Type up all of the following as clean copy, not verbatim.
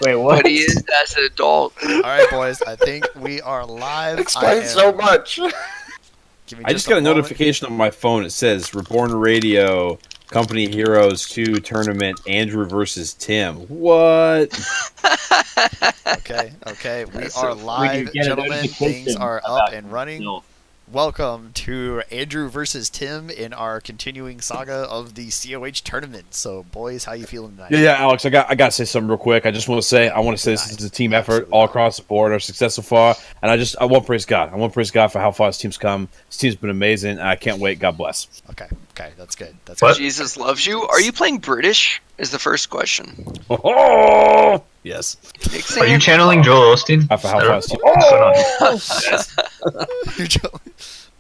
Wait, what? But he is as an adult. All right, boys. I think we are live. Explains so much. I just got a notification on my phone. It says Reborn Radio Company Heroes 2 Tournament Andrew versus Tim. What? Okay. We are live, gentlemen. Things are up and running. Welcome to Andrew versus Tim in our continuing saga of the COH tournament. So, boys, how you feeling tonight? Yeah, Alex, I got to say something real quick. I just want to say this is a team effort all across the board. Our success so far, and I want to praise God. I want to praise God for how far this team's come. This team's been amazing, and I can't wait. God bless. Okay, that's good. That's good. What? Jesus loves you. Are you playing British? Is the first question. Oh, yes. Are you channeling Joel Osteen?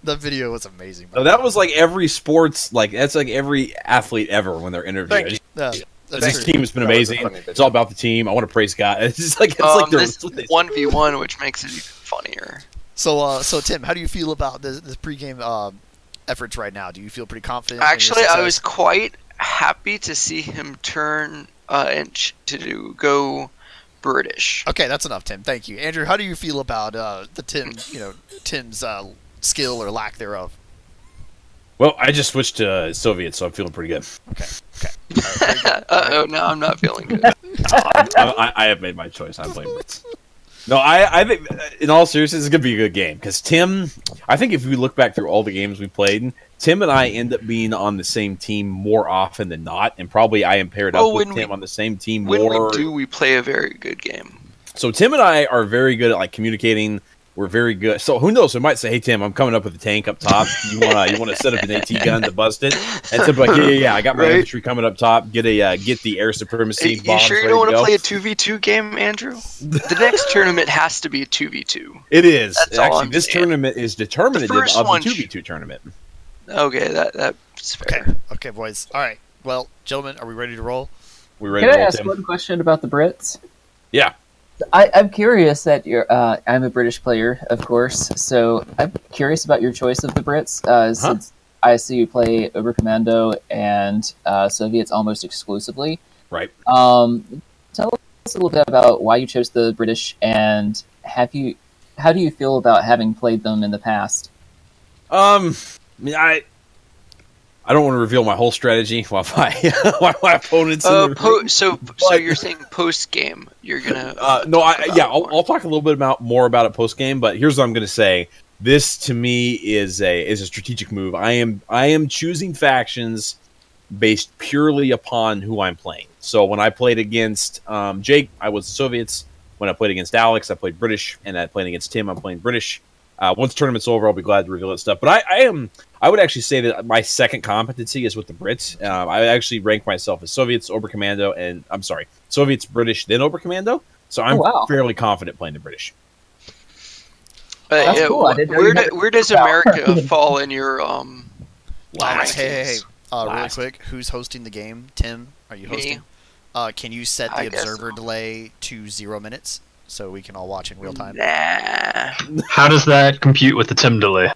That video was amazing. No, that was like every sports, that's like every athlete ever when they're interviewed. This team has been amazing. It's all about the team. I want to praise God. It's just like this 1v1, which makes it even funnier. So Tim, how do you feel about this pregame efforts right now? Do you feel pretty confident? Actually, I was quite happy to see him turn and to go British. Okay, that's enough, Tim. Thank you, Andrew. How do you feel about Tim's skill or lack thereof? Well, I just switched to Soviet, so I'm feeling pretty good. Okay. Uh-oh, now I'm not feeling good. I have made my choice. I'm playing Brits. No, I think, in all seriousness, it's going to be a good game. Because Tim, I think if we look back through all the games we played, Tim and I end up being on the same team more often than not. And probably I am paired up with Tim on the same team more. When we do, we play a very good game. So Tim and I are very good at communicating. We're very good. So who knows? We might say, "Hey Tim, I'm coming up with a tank up top. You want to set up an AT gun to bust it?" And Tim's like, "Yeah. I got my infantry coming up top. Get the air supremacy." You sure you don't want to play a 2v2 game, Andrew? The next tournament has to be a 2v2. It is. Actually, this tournament is determinative of the 2v2 tournament. Okay, that's fair. Okay, boys. All right. Well, gentlemen, are we ready to roll? We ready to roll, Can I ask Tim? one question about the Brits? Yeah. I'm curious that you're. I'm a British player, of course, so I'm curious about your choice of the Brits. Since I see you play Oberkommando and Soviets almost exclusively. Right. Tell us a little bit about why you chose the British, and how do you feel about having played them in the past? I don't want to reveal my whole strategy while my opponents. So you're saying post game you're gonna? I'll talk a little bit more about it post game. But here's what I'm gonna say. This to me is a strategic move. I am choosing factions based purely upon who I'm playing. So when I played against Jake, I was the Soviets. When I played against Alex, I played British, and I played against Tim, I'm playing British. Once the tournament's over, I'll be glad to reveal that stuff. But I would actually say that my second competency is with the Brits. I actually rank myself as Soviets, Oberkommando, and I'm sorry, Soviets, British, then Oberkommando. So I'm fairly confident playing the British. That's cool. Where does America fall in your Hey, really quick, who's hosting the game? Tim, are you hosting? Can you set the observer delay to 0 minutes? So we can all watch in real time. Nah. How does that compute with the Tim delay?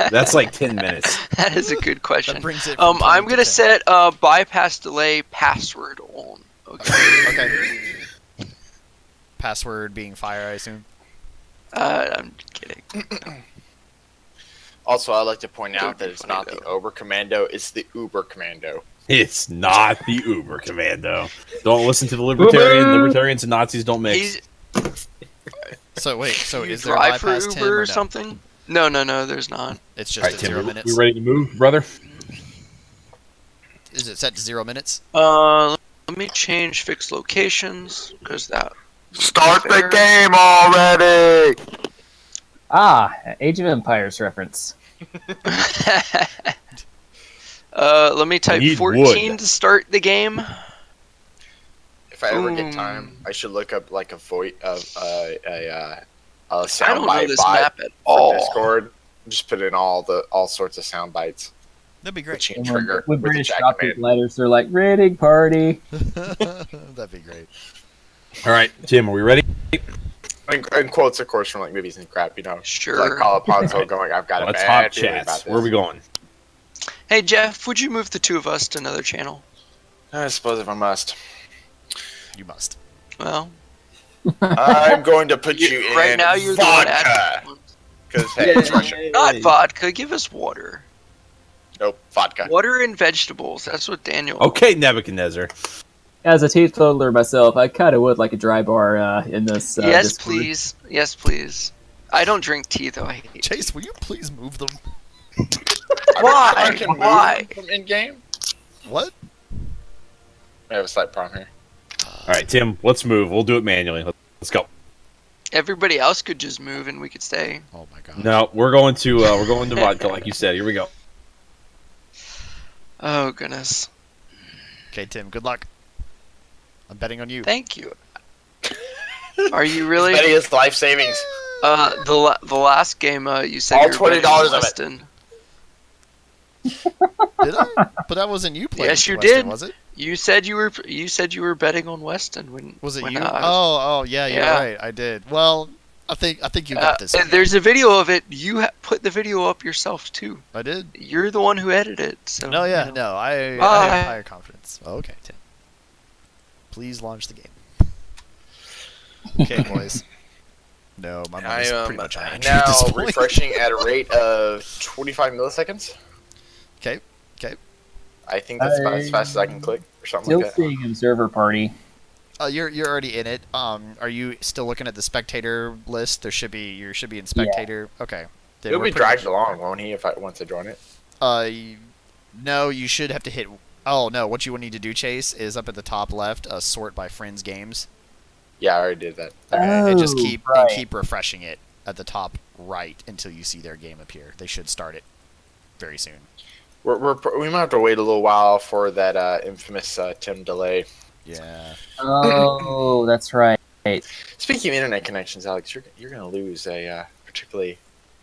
That's like 10 minutes. That is a good question. That brings it I'm gonna set bypass delay password on. Okay. Password being fire, I assume. I'm kidding. Also, I'd like to point out that it's not the Oberkommando, it's the Uber Commando. It's not the Uber Commando. Don't listen to the libertarians and Nazis don't mix. So wait, so is there drive bypass for 10 Uber or or something? No, there's not. It's just at 0 minutes. We ready to move, brother? Is it set to 0 minutes? Let me change fixed locations because that. Start the game already! Age of Empires reference. Let me type 14 to start the game. If I ever get time, I should look up like a soundbite I don't know this map at all. Discord. Just put in all sorts of sound bites. That'd be great. Trigger When with British the drop these letters, they're like, "Rating party." That'd be great. All right, Tim, are we ready? And quotes, of course, from like movies and crap, you know. Sure. Like Call Ponzo going, "I've got a Let's bad hop feeling about chats. this." Where are we going? Hey Jeff, would you move the two of us to another channel? I suppose if I must. You must. Well, I'm going to put you in right now. You're vodka. the one. Because hey, it's Russia. Not vodka. Give us water. Nope, vodka. Water and vegetables. That's what Daniel. Okay, Nebuchadnezzar. As a teetotaler myself, I kind of would like a dry bar in this. Yes, Discord. please. Yes, please. I don't drink tea though. I hate Chase, will you please move them? Why? I can Why? move from in game. What? I have a slight problem here. All right, Tim, let's move. We'll do it manually. Let's go. Everybody else could just move and we could stay. Oh my god. No, we're going to vodka, like you said. Here we go. Oh goodness. Okay, Tim. Good luck. I'm betting on you. Thank you. Are you really? Betting is life savings. The last game you said All you were betting on $20 of it. Weston. Did I? But that wasn't you playing. Yes, you Weston, did. Was it? You said you were betting on Weston when Was it when, you? Oh, yeah, you're yeah. right. I did. Well, I think you got this. and there's a video of it. You put the video up yourself too. I did. You're the one who edited it. So No, yeah, you know. no. I have higher confidence. Okay, Tim. Please launch the game. Okay, boys. No, my I money's am pretty much on Andrew now at this point. refreshing at a rate of 25 milliseconds. Okay. I think that's about as fast as I can click or something Still like that. seeing observer party. You're already in it. Are you still looking at the spectator list? You should be in spectator. Okay. Then He'll we're be pretty dragged much- along, won't he? Once I join it. No, you should have to hit. Oh no, what you would need to do, Chase, is up at the top left, sort by friends games. Yeah, I already did that. Okay, and just Oh, keep right. refreshing it at the top right until you see their game appear. They should start it very soon. We might have to wait a little while for that infamous Tim delay. Yeah. Oh, that's right. Speaking of internet connections, Alex, you're gonna lose a particularly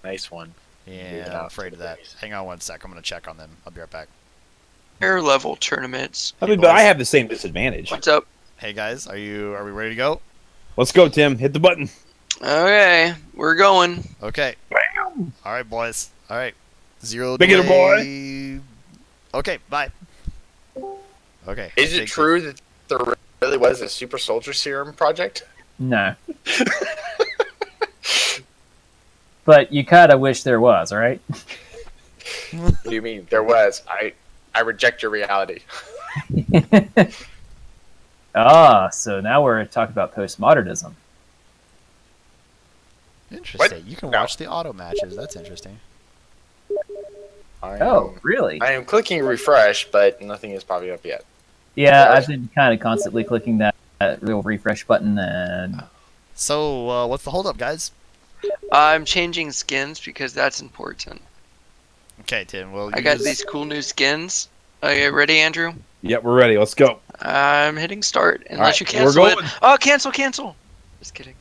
nice one. Yeah, I'm afraid of that. Hang on one sec. I'm gonna check on them. I'll be right back. Air level tournaments. I mean, but I have the same disadvantage. What's up? Hey guys, are we ready to go? Let's go, Tim. Hit the button. Okay, we're going. Okay. All right, boys. All right. Zero Big hitter, delay. Okay, bye. Okay. Is it true that there really was a super soldier serum project? No. But you kind of wish there was, right? What do you mean? There was. I reject your reality. So now we're talking about postmodernism. Interesting. What? You can No. watch the auto matches. That's interesting. Oh, really? I am clicking refresh, but nothing is popping up yet. Yeah, I've been kind of constantly clicking that real refresh button, and So, what's the holdup, guys? I'm changing skins because that's important. Okay, Tim. Well, I got these cool new skins. Okay, ready, Andrew? Yep, we're ready. Let's go. I'm hitting start. Unless right, you we're cancel it. going. Oh, cancel. Just kidding.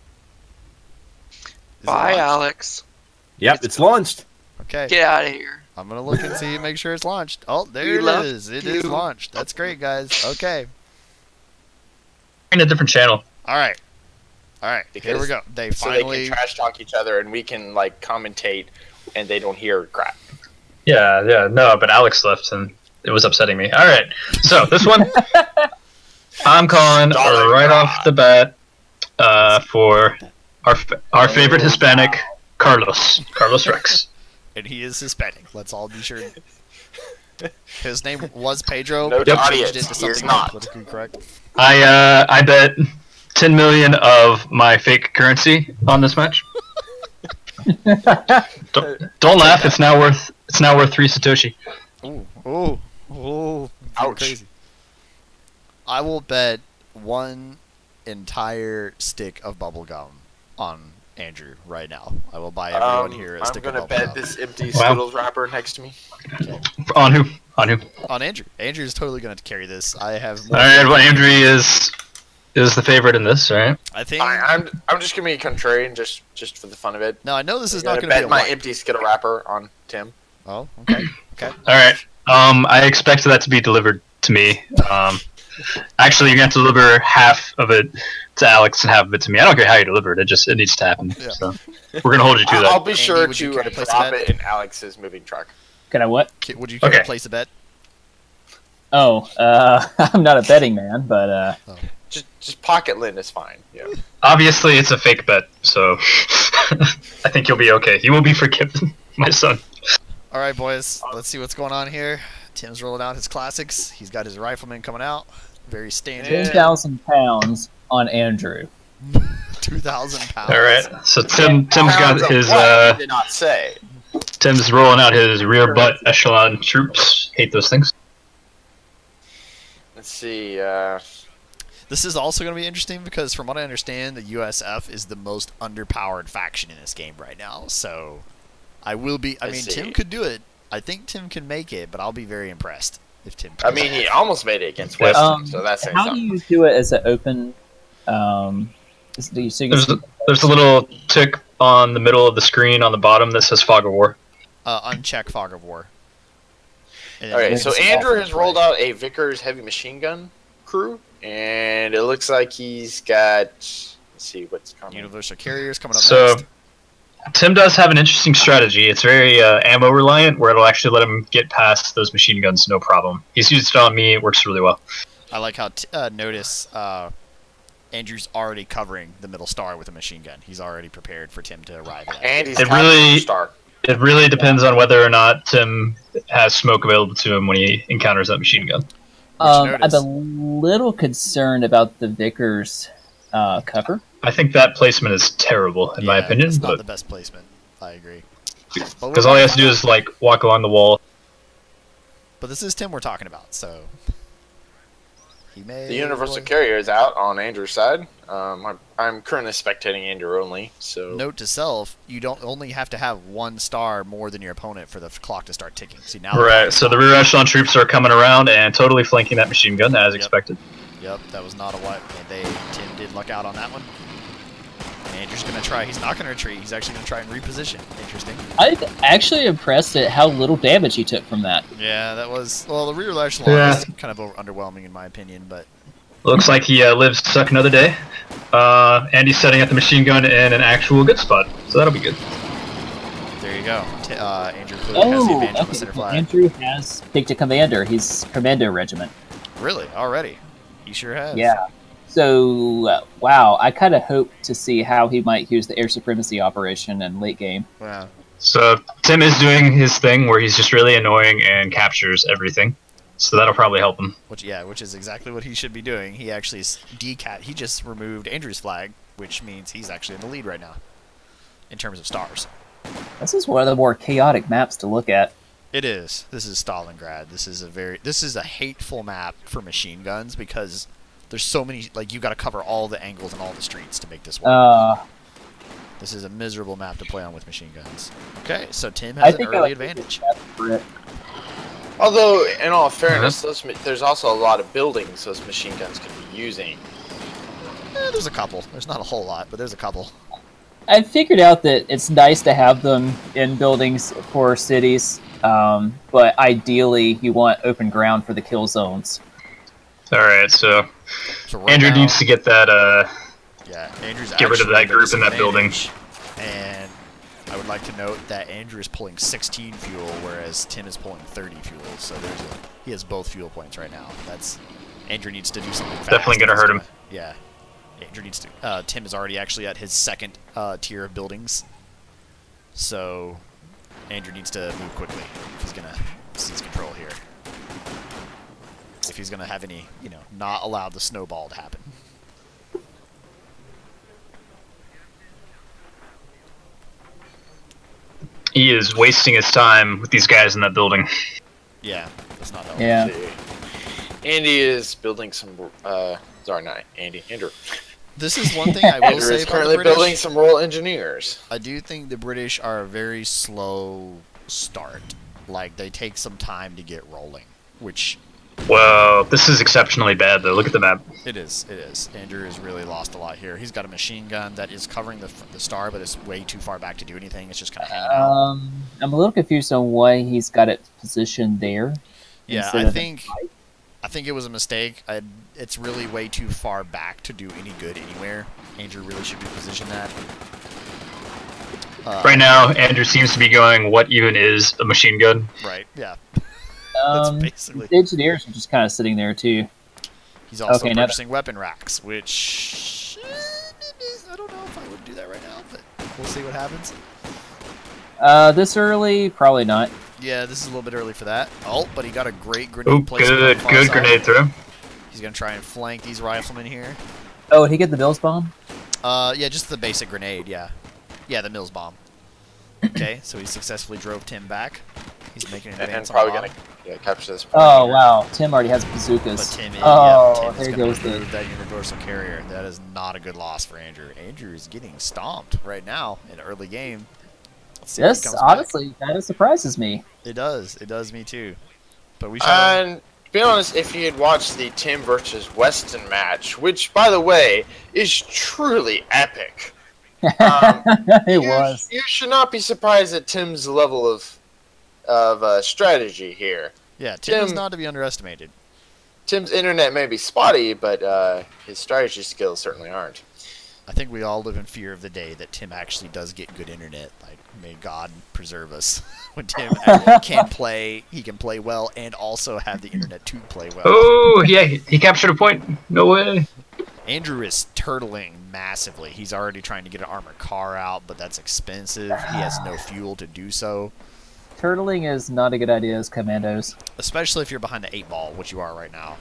Bye, Alex. Yep, it's launched. Okay. Get out of here. I'm gonna look and see, make sure it's launched. Oh, there We it love is. It you. is launched. That's great, guys. Okay. In a different channel. All right. Here we Because- go. They So finally. they can trash talk each other, and we can like commentate, and they don't hear crap. Yeah, no, but Alex left and it was upsetting me. All right, so this one, I'm calling Darling right God. off the bat for our favorite Hispanic, Carlos Rex. And he is Hispanic. Let's all be sure. His name was Pedro. No but they audience, changed it to he is something not. politically correct. I bet 10 million of my fake currency on this match. Don't laugh. It's now worth 3 Satoshi. Oh, Ouch. crazy. I will bet one entire stick of bubble gum on Andrew right now. I will buy everyone here a I'm stick of gonna bubble bet gum. this empty Wow. Skittles wrapper next to me. On who? On Andrew. Andrew's totally going to carry this. I have. All right. Well, Andrew is the favorite in this, right? I think. I'm just gonna be contrarian just for the fun of it. No, I know this is I'm not gonna going to be bet a my wipe. empty Skittle wrapper on Tim. Oh, okay. Okay. All right. I expect that to be delivered to me. Actually, you're gonna have to deliver half of it to Alex and half of it to me. I don't care how you deliver it. It needs to happen. Yeah. So we're gonna hold you to I'll that. be Andy, sure would you to care to place a drop bet? it in Alex's moving truck. can I what? Would you care Okay. to place a bet? Oh, I'm not a betting man, but Just pocket Lynn is fine. Yeah. Obviously, it's a fake bet, so I think you'll be okay. You will be forgiven, my son. All right, boys. Let's see what's going on here. Tim's rolling out his classics. He's got his rifleman coming out. Very standard. 10,000 pounds on Andrew. 2,000 pounds. All right. So Tim's got his. Did not say. Tim's rolling out his rear butt echelon troops. Hate those things. Let's see. This is also going to be interesting because, from what I understand, the USF is the most underpowered faction in this game right now. So, I will be. I mean, Tim could do it. I think Tim can make it, but I'll be very impressed if Tim. I mean, he almost made it against Western, so that's saying how something. do you do it as an open? There's a little tick on the middle of the screen on the bottom that says Fog of War. Uncheck Fog of War. Alright, so Andrew has rolled out a Vickers heavy machine gun crew, and it looks like he's got. Let's see what's coming. Universal carriers coming up So, next. Tim does have an interesting strategy. It's very ammo reliant, where it'll actually let him get past those machine guns no problem. He's used it on me; it works really well. I like how notice Andrew's already covering the middle star with a machine gun. He's already prepared for Tim to arrive at. And he's It really depends on whether or not Tim has smoke available to him when he encounters that machine gun. I'm a little concerned about the Vickers cover. I think that placement is terrible, in my opinion. It's not the best placement. I agree. Because all he has to do is like walk along the wall. But this is Tim we're talking about, so he may. The universal carrier is out on Andrew's side. I'm currently spectating Andrew only. So note to self: you don't only have to have one star more than your opponent for the clock to start ticking. See now. Right. So the rear echelon troops are coming around and totally flanking that machine gun as expected. Yep, that was not a what. Tim did luck out on that one. Andrew's going to try. He's not going to retreat. He's actually going to try and reposition. Interesting. I'm actually impressed at how little damage he took from that. Yeah, that was... Well, the rear echelon is kind of underwhelming in my opinion, but... Looks like he lives to suck another day. And he's setting up the machine gun in an actual good spot. So that'll be good. There you go. Andrew clearly has the advantage on the center flag. Andrew has picked a commander. He's Commando Regiment. Really? Already? He sure has. Yeah. So, wow, I kind of hope to see how he might use the air supremacy operation in late game. Wow. So Tim is doing his thing where he's just really annoying and captures everything. So that'll probably help him. Which is exactly what he should be doing. He actually he just removed Andrew's flag, which means he's actually in the lead right now in terms of stars. This is one of the more chaotic maps to look at. It is. This is Stalingrad. This is a hateful map for machine guns because there's so many, like, you got to cover all the angles and all the streets to make this work. This is a miserable map to play on with machine guns. Okay, so Tim has an early advantage. Although, in all fairness, there's also a lot of buildings those machine guns could be using. There's a couple. There's not a whole lot, but there's a couple. I figured out that it's nice to have them in buildings for cities, but ideally you want open ground for the kill zones. Alright, so right Andrew now, needs to get that, Andrew's get rid of that group in that building. And I would like to note that Andrew is pulling 16 fuel, whereas Tim is pulling 30 fuel, so he has both fuel points right now. Andrew needs to do something fast. Definitely gonna hurt him. Yeah. Andrew needs to. Tim is already actually at his second tier of buildings, so Andrew needs to move quickly if he's gonna seize control here. If he's gonna have any, not allow the snowball to happen. He is wasting his time with these guys in that building. Yeah, that's not helpful. Yeah. Andy is building some. Sorry, not Andy. Andrew. This is one thing I will Andrew say is about currently the British. building some Royal Engineers. I do think the British are a very slow start. Like, they take some time to get rolling, which... Whoa, this is exceptionally bad, though. Look at the map. It is. Andrew has really lost a lot here. He's got a machine gun that is covering the star, but it's way too far back to do anything. It's just kind of hanging out. I'm a little confused on why he's got it positioned there. Yeah, I think it was a mistake. It's really way too far back to do any good anywhere. Andrew really should be positioned that. Right now, Andrew seems to be going, what even is a machine gun? Right, yeah. The engineers are just kind of sitting there, too. He's also purchasing weapon racks, which I don't know if I would do that right now, but we'll see what happens. This early, probably not. Yeah, this is a little bit early for that. Oh, but he got a great grenade placement. Good grenade throw. He's gonna try and flank these riflemen here. Oh, did he get the Mills bomb? Yeah, just the basic grenade. Yeah, the Mills bomb. Okay, so he successfully drove Tim back. He's making an advance. And probably gonna capture this. Oh wow, Tim already has bazookas. But Tim is, Tim is there gonna goes remove that universal carrier. That is not a good loss for Andrew. Andrew is getting stomped right now in the early game. Yes, honestly, kind of surprises me. It does. It does me too. But we shall. And to be honest, if you had watched the Tim versus Weston match, which by the way is truly epic, it was. You should not be surprised at Tim's level of strategy here. Yeah, Tim is not to be underestimated. Tim's internet may be spotty, but his strategy skills certainly aren't. I think we all live in fear of the day that Tim actually does get good internet. Like, may God preserve us when Tim can play. He can play well and also have the internet to play well. Oh, yeah, he captured a point. No way. Andrew is turtling massively. He's already trying to get an armored car out, but that's expensive. He has no fuel to do so. Turtling is not a good idea as commandos. Especially if you're behind the 8-ball, which you are right now.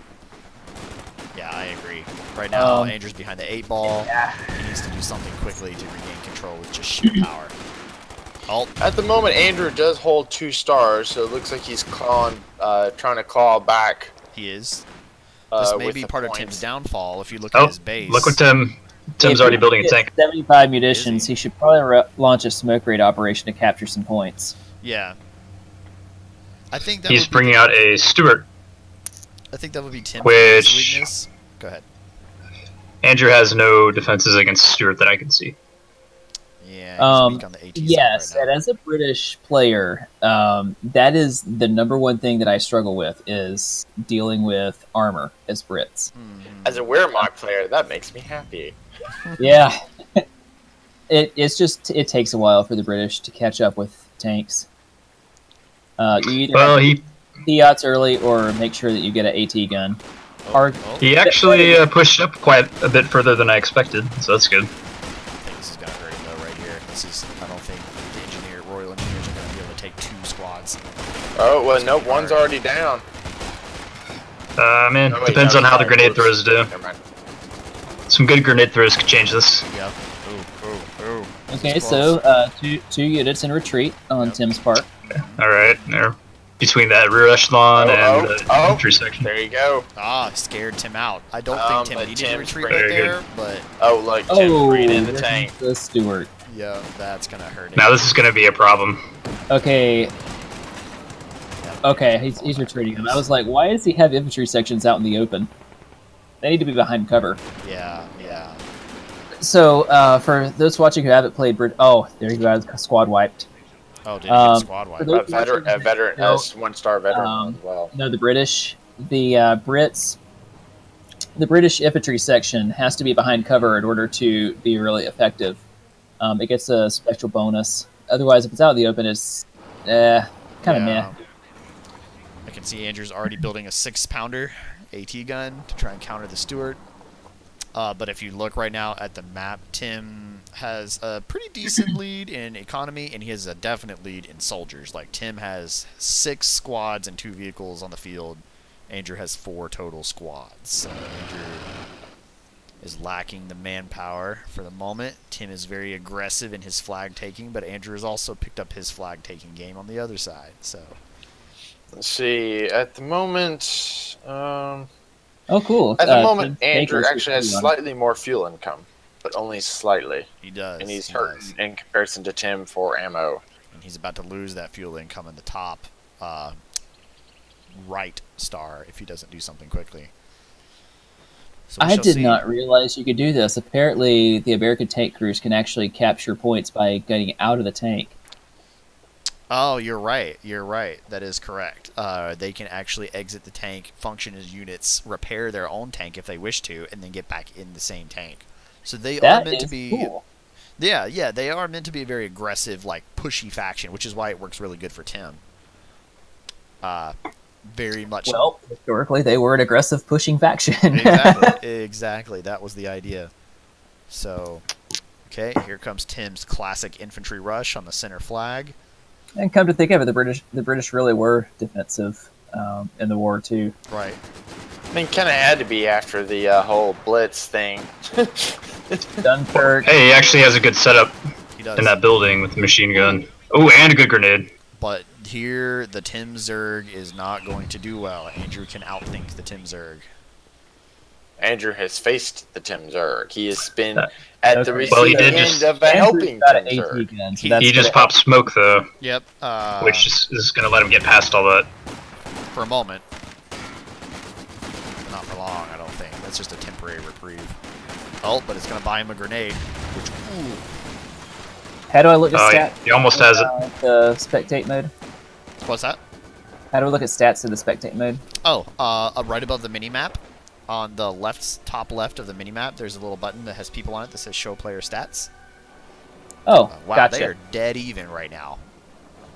Yeah, I agree. Right now, Andrew's behind the 8-ball. Yeah. He needs to do something quickly to regain control with just sheer power. Oh. At the moment, Andrew does hold 2 stars, so it looks like he's trying to claw back. He is. This may be part of Tim's downfall if you look at his base. Look what Tim's already building a tank. 75 munitions. He should probably launch a smoke raid operation to capture some points. Yeah. I think that he's bringing out a Stuart. I think that would be Tim's weakness. Go ahead. Andrew has no defenses against Stuart that I can see. Yeah, he's weak on the AT yes, right now. And as a British player, that is the #1 thing that I struggle with is dealing with armor as Brits. As a Wehrmacht player, that makes me happy. Yeah, it takes a while for the British to catch up with tanks. You either have Fiats early or make sure that you get an AT gun. He actually pushed up quite a bit further than I expected, so that's good. I think this is going to hurt him though right here. I don't think the Royal Engineers are going to be able to take 2 squads. Oh, well, nope, one's already down. Man, depends on how the grenade throws do. Some good grenade throws could change this. Yep. Ooh. Okay, so two units in retreat on Tim's part. Okay. Alright, there. Between that rear echelon and the infantry section. There you go. Scared Tim out. I don't think Tim needed to retreat right there, but... Tim ran in the tank. The Stuart. Yeah, that's going to hurt him. Now this is going to be a problem. Okay. Okay, he's retreating him. I was like, why does he have infantry sections out in the open? They need to be behind cover. Yeah. So, for those watching who haven't played oh, there you go, squad wiped. Oh, did he get squad wiped? A veteran, 1-star veteran as well. No, the British, the British infantry section has to be behind cover in order to be really effective. It gets a special bonus. Otherwise, if it's out in the open, it's kind of meh. I can see Andrew's already building a 6-pounder AT gun to try and counter the Stuart. But if you look right now at the map, Tim has a pretty decent lead in economy, and he has a definite lead in soldiers. Like, Tim has 6 squads and 2 vehicles on the field. Andrew has 4 total squads. So Andrew is lacking the manpower for the moment. Tim is very aggressive in his flag taking, but Andrew has also picked up his flag taking game on the other side. So let's see. At the moment, oh, cool. At the moment, Andrew actually has slightly more fuel income, but only slightly. He does. And he's hurting in comparison to Tim for ammo. And he's about to lose that fuel income in the top right star if he doesn't do something quickly. So I did not realize you could do this. Apparently, the American tank crews can actually capture points by getting out of the tank. Oh, you're right. You're right. That is correct. They can actually exit the tank, function as units, repair their own tank if they wish to, and then get back in the same tank. So they are meant to be. Cool. Yeah, they are meant to be a very aggressive, like pushy faction, which is why it works really good for Tim. Very much. Well, historically, they were an aggressive pushing faction. Exactly. That was the idea. So, okay, here comes Tim's classic infantry rush on the center flag. And come to think of it, the British really were defensive in the war too. Right. I mean, kind of had to be after the whole Blitz thing. Dunkirk. Hey, he actually has a good setup He does. in that building with the machine gun. Oh, and a good grenade. But here, the Tim Zerg is not going to do well. Andrew can outthink the Tim Zerg. Andrew has faced the Tim Zerg. He has been at the Well, he receiving did end just- of a helping got Tim an AT Zerg. gun, so He just popped smoke, though, Yep. which is going to let him get past all that. For a moment. Not for long, I don't think. That's just a temporary reprieve. Oh, but it's going to buy him a grenade. Which, ooh. How do I look at Oh, stats? he almost has it. The spectate mode. What's that? How do I look at stats in the spectate mode? Oh, right above the mini-map, on the top left of the mini-map, there's a little button that has people on it that says Show Player Stats. Oh, Wow, gotcha. they are dead even right now.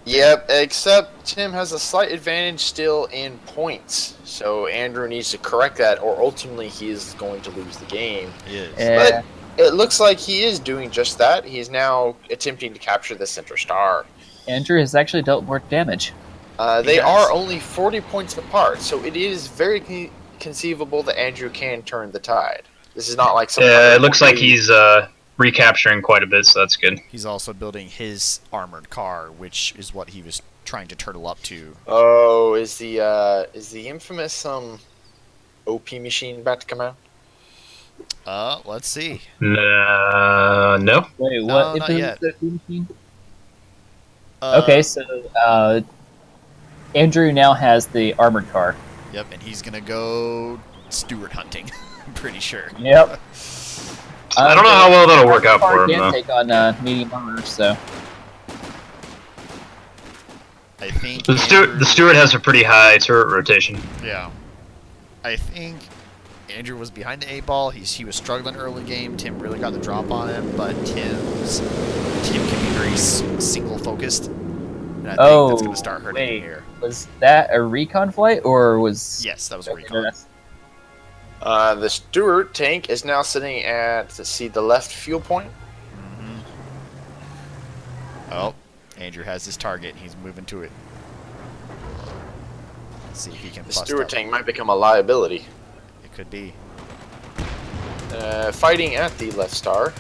Yep, except Tim has a slight advantage still in points. So Andrew needs to correct that, or ultimately he is going to lose the game. He is. Yeah. But it looks like he is doing just that. He is now attempting to capture the center star. Andrew has actually dealt more damage. They does. are only 40 points apart, so it is very conceivable that Andrew can turn the tide. This is not like some. Yeah, it looks like he's recapturing quite a bit, so that's good. He's also building his armored car, which is what he was trying to turtle up to. Oh, is the infamous OP machine about to come out? Let's see. No. Wait, No, what? not yet. Okay, so Andrew now has the armored car. Yep, and he's gonna go Stewart hunting. I'm pretty sure. Yep. I don't know how well that'll work out for him, Can though. take on medium armor, so I think The Stewart has a pretty high turret rotation. Yeah. I think Andrew was behind the 8-ball. He was struggling early game. Tim really got the drop on him, but Tim can be very single focused. And I think that's going to start hurting him here. Was that a recon flight or was? Yes, that was a recon. The Stewart tank is now sitting at the left fuel point. Oh, Andrew has his target. He's moving to it. Let's see if he can The bust Stewart up. tank might become a liability. It could be. Fighting at the left star.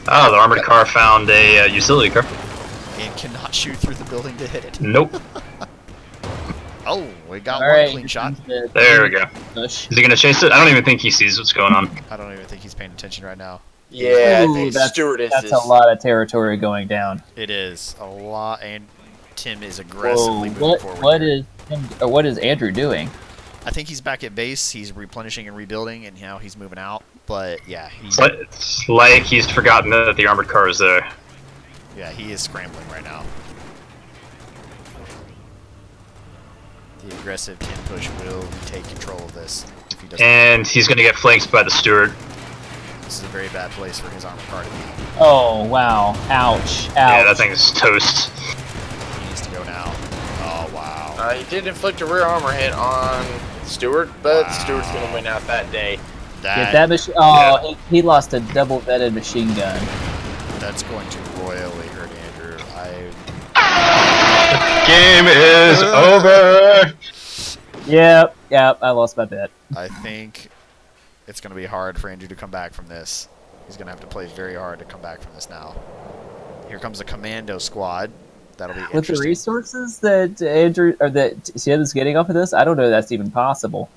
Oh, the armored car found a utility car. And cannot shoot through the building to hit it. Nope. Oh, we got All one right, clean shot. There we go. Push. Is he gonna chase it? I don't even think he sees what's going on. I don't even think he's paying attention right now. Yeah, Ooh, I think Stewart is. that's a lot of territory going down. It is a lot, and Tim is aggressively Whoa, moving forward. what is Andrew doing? I think he's back at base. He's replenishing and rebuilding, and now he's moving out. But yeah, It's like he's forgotten that the armored car is there. he is scrambling right now. The aggressive Tim push will take control of this if he doesn't. And he's gonna get flanked by the Stewart. This is a very bad place for his armored car to be. Oh wow! Ouch! Ouch! Yeah, that thing is toast. He needs to go now. Oh wow! He did inflict a rear armor hit on Stewart, but Wow. Stewart's going to win out that day. Yeah, that machine. Oh, he lost a double vetted machine gun. That's going to royally hurt Andrew. Game is over. Yep, I lost my bet. I think it's going to be hard for Andrew to come back from this. He's going to have to play very hard to come back from this now. Here comes a commando squad. That'll be With interesting. the resources that Andrew or that Tim is getting off of this, I don't know if that's even possible.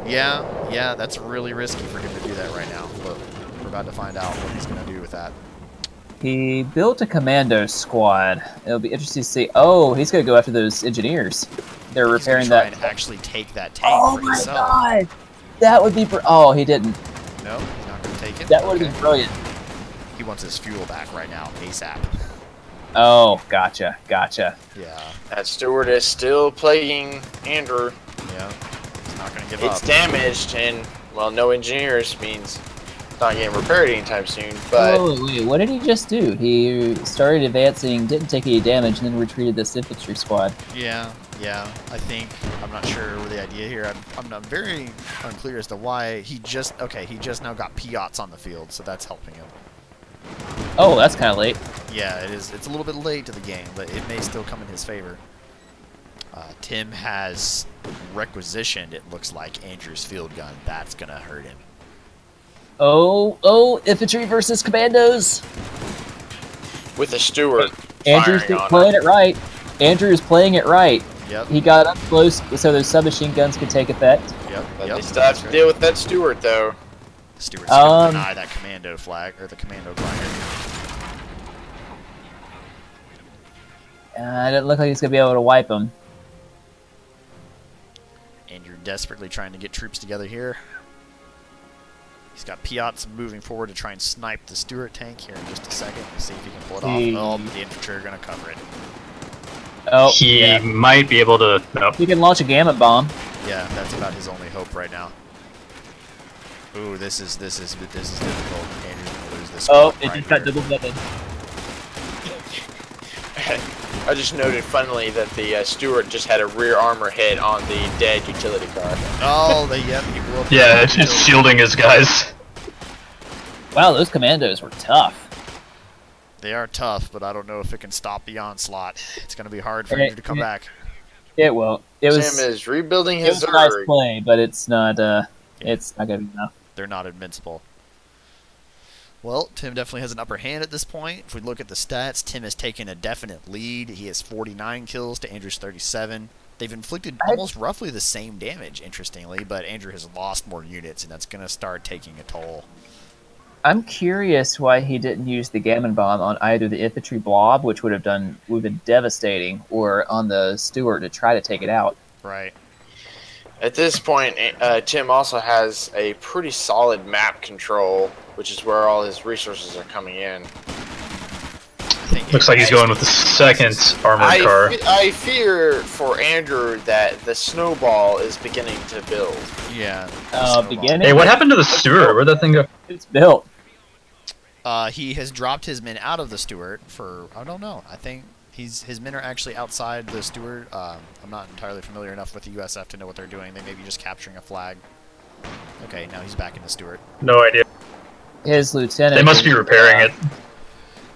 Yeah, that's really risky for him to do that right now. But we're about to find out what he's going to do with that. He built a commando squad. It'll be interesting to see. Oh, he's going to go after those engineers. They're He's gonna repairing try that. and actually take that tank Oh for my himself. god! That would be. Oh, he didn't. No, he's not going to take it. That would have Okay. been brilliant. He wants his fuel back right now, ASAP. Oh, gotcha. Yeah, That Stewart is still plaguing Andrew. yeah. He's not going to give It's up. damaged, and, well, no engineers means not getting repaired anytime soon. But wait, what did he just do? He started advancing, didn't take any damage, and then retreated this infantry squad. Yeah. I think I'm not sure what the idea here. I'm not very unclear as to why he just now got Piats on the field, so that's helping him. Oh, that's kind of late. Yeah, it is. It's a little bit late to the game, but it may still come in his favor. Tim has requisitioned, it looks like, Andrew's field gun. That's gonna hurt him. Oh, infantry versus commandos. with a Stewart. Andrew's playing it right. Andrew's playing it right. Yep. He got up close so those submachine guns could take effect. Yep. But they still have to deal with that Stewart, though. Stewart's gonna deny that commando flag, or the commando grinder. It doesn't look like he's going to be able to wipe him. Andrew desperately trying to get troops together here. He's got Piats moving forward to try and snipe the Stewart tank here in just a second. Let's see if he can pull it off. Oh, the infantry are going to cover it. Oh, he might be able to. Nope. He can launch a gamma bomb. Yeah, that's about his only hope right now. Ooh, this is difficult. Andrew's gonna lose this. Oh, it just got double weapon. I just noted, funnily, that the Stewart just had a rear armor hit on the dead utility car. Oh, he blew up. Yeah, it's shielding his guys. Wow, those commandos were tough. They are tough, but I don't know if it can stop the onslaught. It's going to be hard for Andrew to come back. It will. Tim is rebuilding his It was a nice play, but it's not. It's not going to be enough. They're not invincible. Well, Tim definitely has an upper hand at this point. If we look at the stats, Tim has taken a definite lead. He has 49 kills to Andrew's 37. They've inflicted almost roughly the same damage, interestingly, but Andrew has lost more units, and that's going to start taking a toll. I'm curious why he didn't use the gammon bomb on either the infantry blob, which would have been devastating, or on the Stewart to try to take it out. Right. At this point, Tim also has a pretty solid map control, which is where all his resources are coming in. Looks like he's going with the second armored car. I fear for Andrew that the snowball is beginning to build. Yeah. Beginning? Hey, what happened to the Stewart? Where'd that thing go? It's built. He has dropped his men out of the Stewart for, I don't know, I think his men are actually outside the Stewart. I'm not entirely familiar enough with the USF to know what they're doing. They may be just capturing a flag. Okay, now he's back in the Stewart. No idea. His lieutenant. They must be repairing it.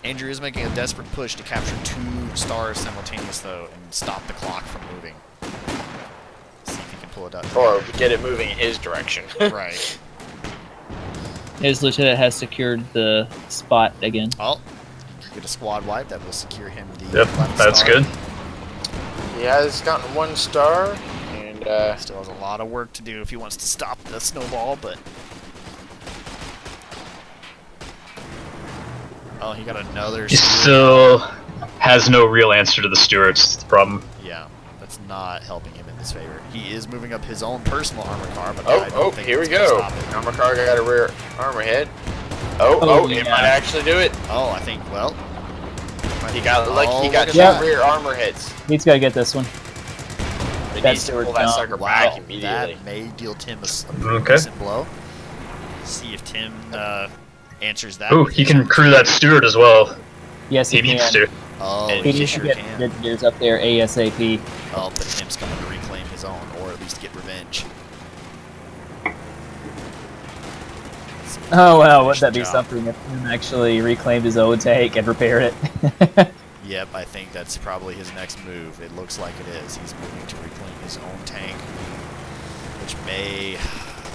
Andrew is making a desperate push to capture 2 stars simultaneous, though, and stop the clock from moving. Let's see if he can pull it up. Or get it moving in his direction. Right. His lieutenant has secured the spot again. Oh, get a squad wipe that will secure him the Yep, that's good. He has gotten 1 star, and still has a lot of work to do if he wants to stop the snowball, but... Oh, he got another He Stewart. still has no real answer to the Stewarts. That's the problem. Yeah, that's not helping him in his favor. He is moving up his own personal armor car, but I oh, don't think here we it's gonna go. stop it. Armor car got a rear armor hit. It might actually do it. Oh, I think, well... He got he got 2 rear armor hits. He's got to get this one. He That's needs to pull that sucker back immediately. That may deal Tim a Okay. decent blow. See if Tim answers that. Ooh, he can crew that Stewart as well. Yes, he needs can. to. Oh, He needs to get engineers up there ASAP. Oh, but Tim's coming to reclaim his own, or at least get revenge. Oh, well, wouldn't that be something if Tim actually reclaimed his own tank and repaired it? Yep, I think that's probably his next move. It looks like it is. He's moving to reclaim his own tank, which may...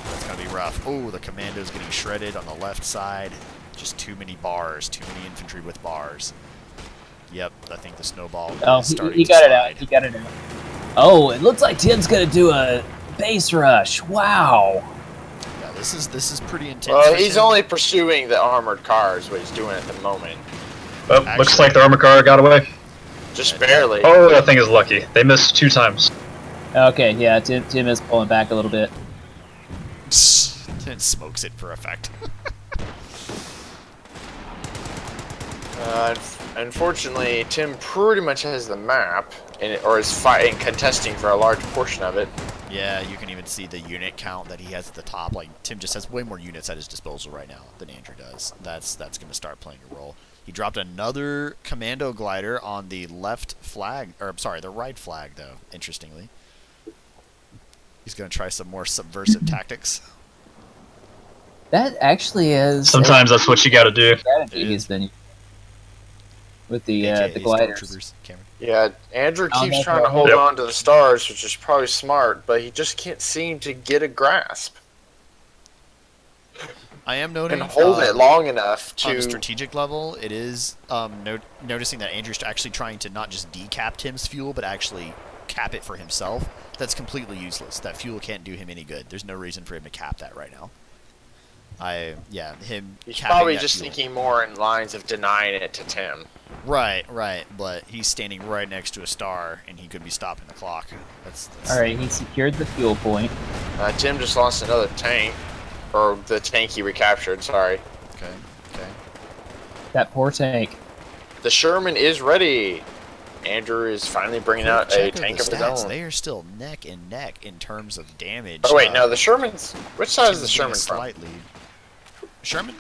That's going to be rough. Oh, the commando's getting shredded on the left side. Just too many bars. Too many infantry with bars. Yep, I think the snowball is starting he to got slide. it out. He got it out. Oh, it looks like Tim's going to do a base rush. Wow. Yeah, this is pretty intense. Well, he's only pursuing the armored cars, what he's doing at the moment. Oh, looks like the armor car got away. Just barely. Oh, that thing is lucky. They missed 2 times. Okay, yeah, Tim is pulling back a little bit. It smokes it for effect. Unfortunately, Tim pretty much has the map, or is fighting, contesting for a large portion of it. Yeah, you can even see the unit count that he has at the top. Like, Tim just has way more units at his disposal right now than Andrew does. That's going to start playing a role. He dropped another commando glider on the left flag, or I'm sorry, the right flag, though, interestingly. He's going to try some more subversive tactics. That actually is... Sometimes that's what you got to do. Strategy he's been with the gliders. Yeah, Andrew keeps trying to hold on to the stars, which is probably smart, but he just can't seem to get a grasp. I am noting and hold it long enough to on the strategic level. It is noticing that Andrew's actually trying to not just decap Tim's fuel, but actually cap it for himself. That's completely useless. That fuel can't do him any good. There's no reason for him to cap that right now. He's probably just thinking more in lines of denying it to Tim. Right, but he's standing right next to a star, and he could be stopping the clock. All right, he secured the fuel point. Tim just lost another tank, or the tank he recaptured. Sorry. Okay. That poor tank. The Sherman is ready. Andrew is finally bringing out a tank of his own. They are still neck and neck in terms of damage. Oh wait, no, the Sherman's. Which side is the Sherman from? Slight lead. Sherman?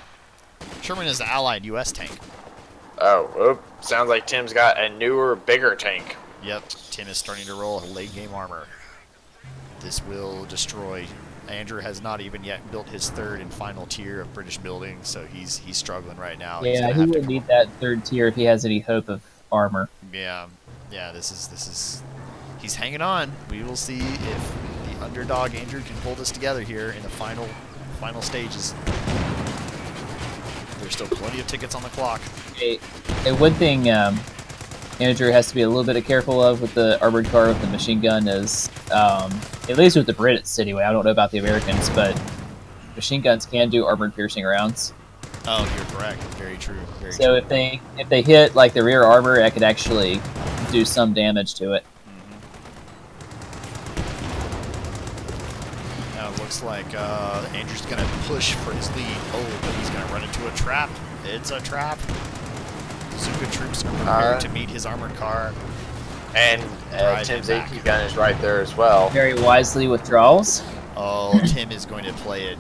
Sherman is the Allied U.S. tank. Oh, sounds like Tim's got a newer, bigger tank. Yep, Tim is starting to roll late game armor. This will destroy. Andrew has not even yet built his third and final tier of British buildings, so he's struggling right now. Yeah, he will need that third tier if he has any hope of armor. Yeah. This is. He's hanging on. We will see if the underdog Andrew can pull this together here in the final stages. There's still plenty of tickets on the clock. One thing Andrew has to be a little bit careful of with the armored car with the machine gun is, at least with the Brits anyway, I don't know about the Americans, but machine guns can do armored piercing rounds. Oh, you're correct. Very true. So if they hit like the rear armor, it could actually do some damage to it. Now it looks like Andrew's going to push for his lead. Oh, but he's going to run into a trap. It's a trap. Zuka troops are prepared to meet his armored car. And Tim's AP gun is right there as well. Very wisely withdraws. Oh, Tim is going to play a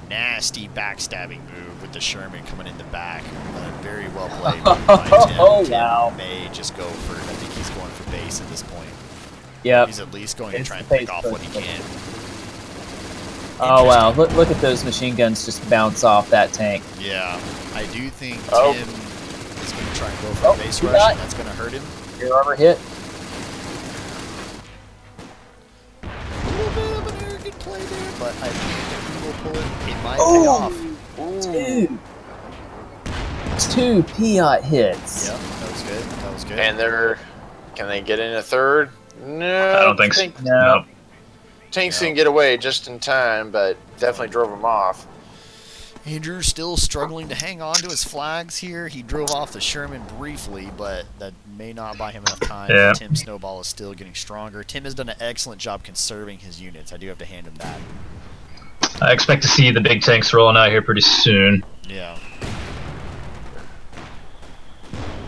nasty backstabbing move with the Sherman coming in the back. Very well played by Tim. Wow. Tim may just go for, I think he's going for base at this point. Yep. He's at least going to try and pick off what he can. Oh wow, look at those machine guns just bounce off that tank. Yeah, I do think Tim is going to try and go for a base rush, and that's going to hurt him. Rear armor hit. A little bit of an arrogant play there, but I think he will pull it. It might pay off. Two Piat hits. Yep, that was good. And can they get in a third? No. I don't think so. No. Tanks didn't get away just in time, but definitely drove them off. Andrew still struggling to hang on to his flags here. He drove off the Sherman briefly, but that may not buy him enough time. Yeah. Tim's snowball is still getting stronger. Tim has done an excellent job conserving his units. I do have to hand him that. I expect to see the big tanks rolling out here pretty soon. Yeah.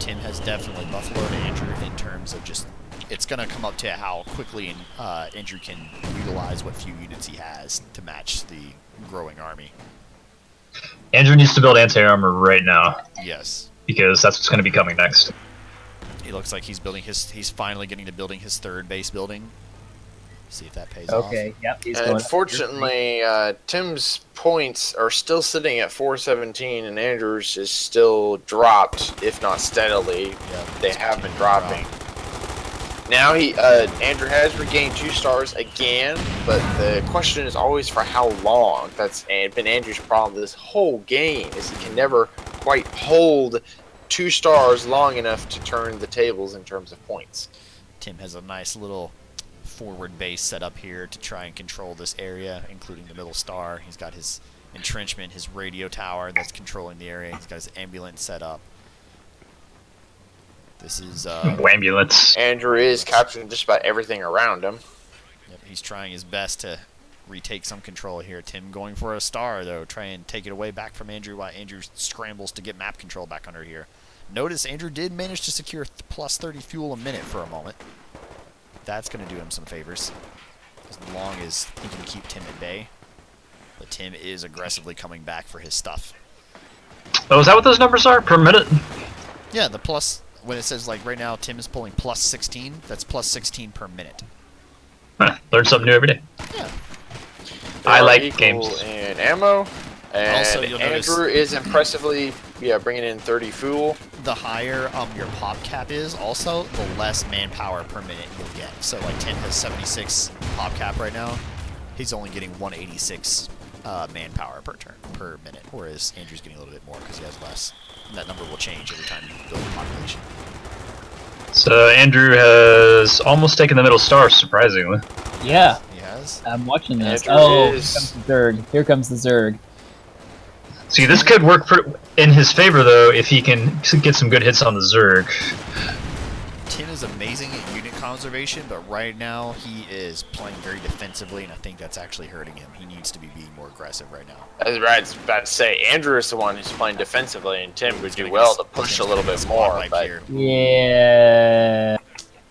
Tim has definitely buffaloed Andrew in terms of just... It's going to come up to how quickly Andrew can utilize what few units he has to match the growing army. Andrew needs to build anti-armor right now. Yes. Because that's what's going to be coming next. It looks like he's finally getting to building his third base building. See if that pays off. Okay, yep. He's and unfortunately, Tim's points are still sitting at 417, and Andrew's is still dropped, if not steadily. Yep, they have been dropping. Now Andrew has regained 2 stars again, but the question is always for how long. That's been Andrew's problem this whole game, is he can never quite hold 2 stars long enough to turn the tables in terms of points. Tim has a nice little forward base set up here to try and control this area, including the middle star. He's got his entrenchment, his radio tower that's controlling the area. He's got his ambulance set up. This is ambulance. Andrew is capturing just about everything around him. Yep, he's trying his best to retake some control here. Tim going for a star though, try and take it away back from Andrew while Andrew scrambles to get map control back under here. Notice Andrew did manage to secure plus 30 fuel a minute for a moment. That's going to do him some favors. as long as he can keep Tim at bay. But Tim is aggressively coming back for his stuff. Oh, is that what those numbers are per minute? Yeah, the plus, when it says like right now Tim is pulling plus 16, that's plus 16 per minute. Huh, learn something new every day. Yeah. I like games. And ammo. And Also, you'll Andrew is impressively, bringing in 30 fuel. The higher your pop cap is, also, the less manpower per minute you'll get. So, like, Tim has 76 pop cap right now. He's only getting 186 manpower per minute, whereas Andrew's getting a little bit more because he has less. And that number will change every time you build a population. So Andrew has almost taken the middle star, surprisingly. Yeah. He has? I'm watching this. Andrew Oh, is- here comes the Zerg. Here comes the Zerg. See, this could work in his favor, though, if he can get some good hits on the Zerg. Tim is amazing at unit conservation, but right now he is playing very defensively, and I think that's actually hurting him. He needs to be being more aggressive right now. As I was about to say, Andrew is the one who's playing defensively, and Tim would do well to push a little bit more. But Yeah.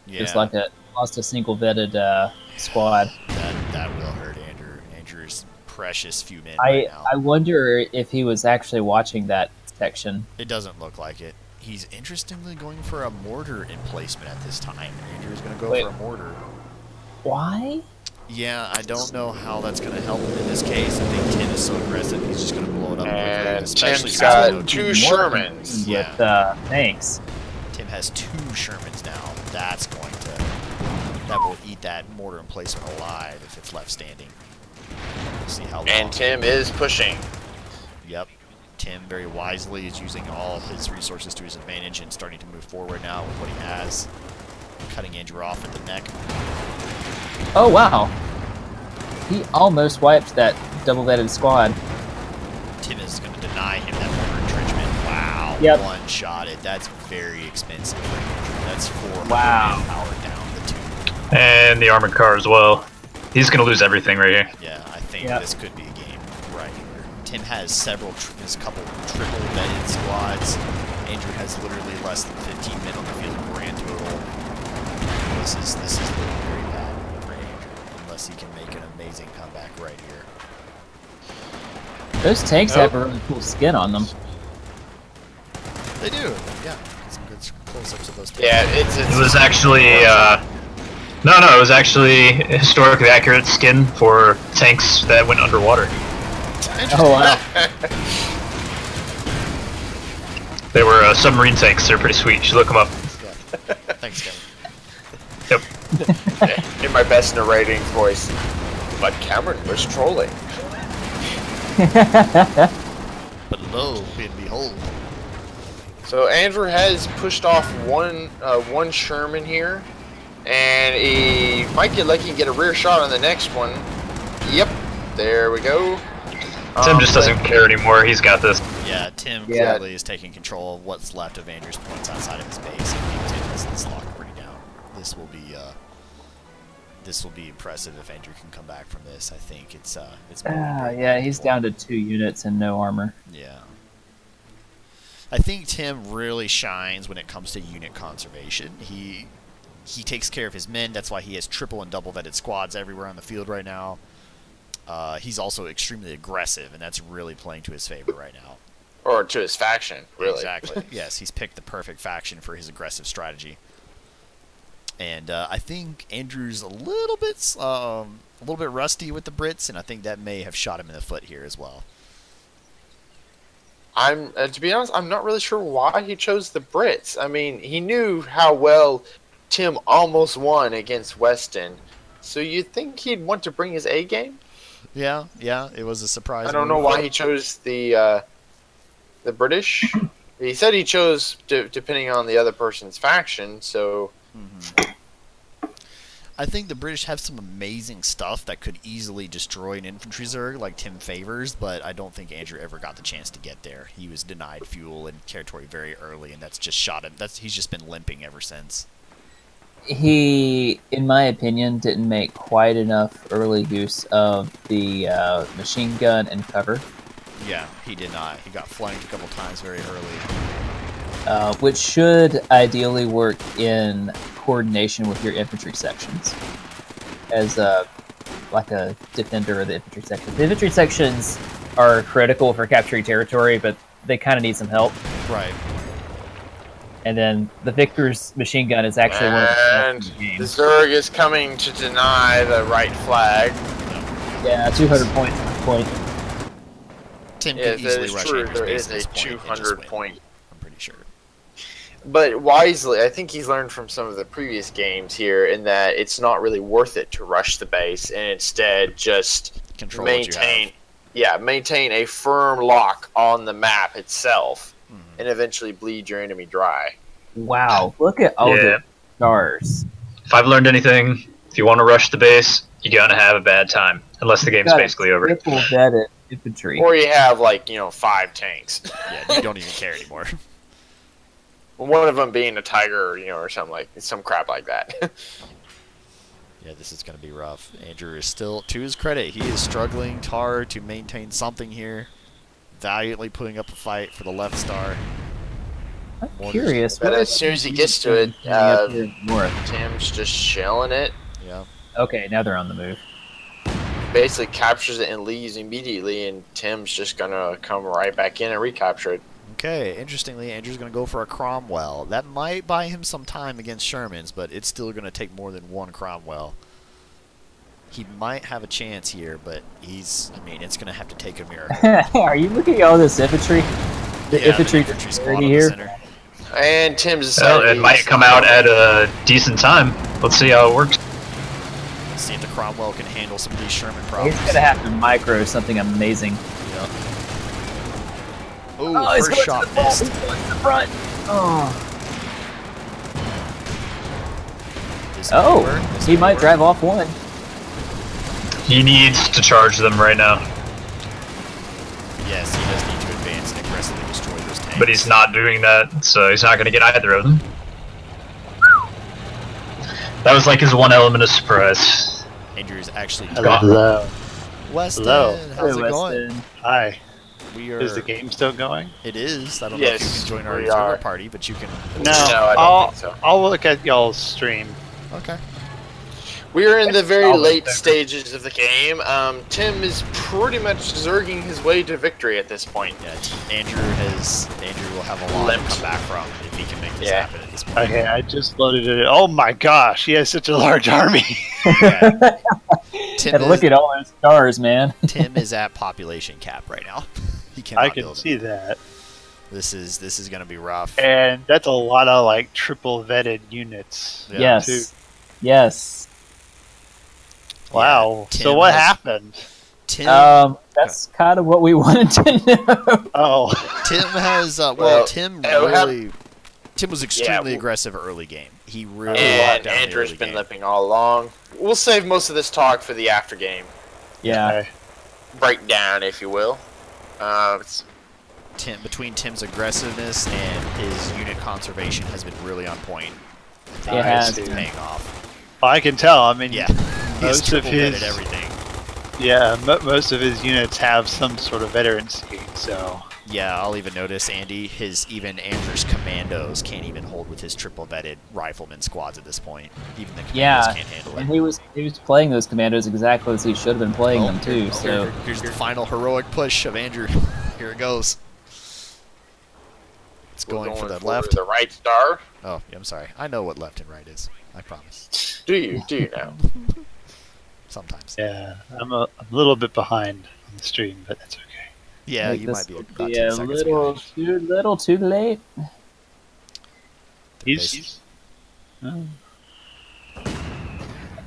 Yeah, Just like lost a single vetted squad. that will hurt Andrew. Andrew's precious few men right now. I wonder if he was actually watching that section. It doesn't look like it. He's interestingly going for a mortar emplacement at this time. Andrew's going to go for a mortar. Why? Yeah, I don't know how that's going to help him in this case. I think Tim is so aggressive, he's just going to blow it up quickly. And Especially Tim's since got we know two Tim- Shermans. Yeah. With tanks. Tim has 2 Shermans now. That will eat that mortar emplacement alive if it's left standing. We'll see how long. And Tim is pushing. Yep. Tim very wisely is using all his resources to his advantage and starting to move forward now with what he has. Cutting Andrew off at the neck. Oh, wow. He almost wiped that double-vetted squad. Tim is going to deny him that mortar entrenchment. Wow. Yep. One-shotted. That's very expensive for Andrew. That's 400 Wow. manpower down the 2. And the armored car as well. He's going to lose everything right here. Yeah, I think Yep. this could be a game right here. Tim has there's a couple triple vetted squads. Andrew has literally less than 15 men on the field grand total. This is looking very bad for Andrew, unless he can make an amazing comeback right here. Those tanks have a really cool skin on them. They do, yeah. Some good close-ups of those tanks. Yeah, It was actually, it was actually historically accurate skin for tanks that went underwater. Oh, wow. They were submarine tanks. They're pretty sweet. You should look them up. Yeah. Thanks, Kevin. Yep. in my best narrating voice. But Cameron was trolling. But lo and behold. So Andrew has pushed off one Sherman here, and he might get lucky and get a rear shot on the next one. Yep, there we go. Tim just doesn't care anymore. He's got this. Yeah, Tim clearly is taking control of what's left of Andrew's points outside of his base. I think Tim has this locked pretty down. This will be impressive if Andrew can come back from this. I think it's Yeah, he's down to 2 units and no armor. Yeah. I think Tim really shines when it comes to unit conservation. He takes care of his men. That's why he has triple and double vetted squads everywhere on the field right now. He's also extremely aggressive, and that's really playing to his favor right now. Or to his faction, really. Exactly. Yes, he's picked the perfect faction for his aggressive strategy. And I think Andrew's a little bit rusty with the Brits, and I think that may have shot him in the foot here as well. To be honest, I'm not really sure why he chose the Brits. I mean, he knew how well Tim almost won against Weston, so you'd think he'd want to bring his A game. Yeah, it was a surprise. I don't know why he chose the British. He said he chose depending on the other person's faction, so... I think the British have some amazing stuff that could easily destroy an infantry Zerg like Tim favors, but I don't think Andrew ever got the chance to get there. He was denied fuel and territory very early, and that's just shot him. He's just been limping ever since. He, in my opinion, didn't make quite enough early use of the machine gun and cover. Yeah, he did not. He got flanked a couple times very early. Which should ideally work in coordination with your infantry sections. As like a defender of the infantry section. The infantry sections are critical for capturing territory, but they kind of need some help. Right. And then the Victor's machine gun is actually one of the best in the game. The Zerg is coming to deny the right flag. Yeah, 200 points at this point. Tim can easily rush true. Andrew's There base is at a this point and just 200 win. point. I'm pretty sure. But wisely, I think he's learned from some of the previous games here in that it's not really worth it to rush the base and instead just Control what you have. maintain a firm lock on the map itself and eventually bleed your enemy dry. Wow, look at all the stars. If I've learned anything, if you want to rush the base, you're gonna have a bad time, unless the game's basically over. Triple vetted infantry. Or you have, like, 5 tanks. Yeah, you don't even care anymore. One of them being a tiger, or something some crap like that. Yeah, this is going to be rough. Andrew is still, to his credit, he is struggling hard to maintain something here. Valiantly putting up a fight for the left star. I'm curious. But as soon as he gets to it, north. Tim's just shelling it. Yeah. Okay, now they're on the move. Basically captures it and leaves immediately, and Tim's just gonna come right back in and recapture it. Okay, interestingly, Andrew's going to go for a Cromwell. That might buy him some time against Sherman's, but it's still going to take more than one Cromwell. He might have a chance here, but it's going to have to take a miracle. Are you looking at all this infantry? The infantry squad here. Center. And Tim's Well, it might come out at a decent time. Let's see how it works. Let's see if the Cromwell can handle some of these Sherman problems. He's going to have to micro something amazing. Yep. Ooh, Oh, first shot missed. He's going to the front. Oh, he might drive off one. He needs to charge them right now. Yes, he does need to advance and aggressively destroy those tanks. But he's not doing that, so he's not going to get either of them. That was like his one element of surprise. Andrew's actually Hello. Weston, Hello. how's it going? Hi. We are. Is the game still going? It is. I don't know if you can join our server party, but you can. No, I don't think so. I'll look at y'all's stream. Okay. We are in the very late stages of the game. Tim is pretty much zerging his way to victory at this point. Yeah, Andrew will have a lot to come back from if he can make this happen at this point. Okay, I just loaded it. Oh my gosh, he has such a large army. Yeah. And look at all those stars, man. Tim is at population cap right now. He cannot I can build see it. that. This is gonna be rough. And that's a lot of like triple vetted units. Yeah. Yes. Too. Yes. Wow. Tim So what has- happened? Tim. That's kind of what we wanted to know. Oh. Tim has Well, Tim how- really. Tim was extremely aggressive early game. He really locked And down the Andrew's early been game. limping all along. We'll save most of this talk for the after game Yeah. Okay. breakdown, if you will. Between Tim's aggressiveness and his unit conservation has been really on point. I think It has it's been. paying off. Well, I can tell. I mean, Yeah, he's most of triple his vetted everything. yeah, most of his units have some sort of veterancy. So Yeah, I'll even notice Andy. Even Andrew's commandos can't even hold with his triple vetted rifleman squads at this point. Even the commandos can't handle it. And he was playing those commandos exactly as he should have been playing them too. Here- So here's the final heroic push of Andrew. Here it goes. It's going for the left. The right star. Oh, yeah, I'm sorry. I know what left and right is. I promise. Do you now? Sometimes. yeah, I'm a little bit behind on the stream, but that's okay. Yeah, like you this might be would about be 10 a seconds little too late. He's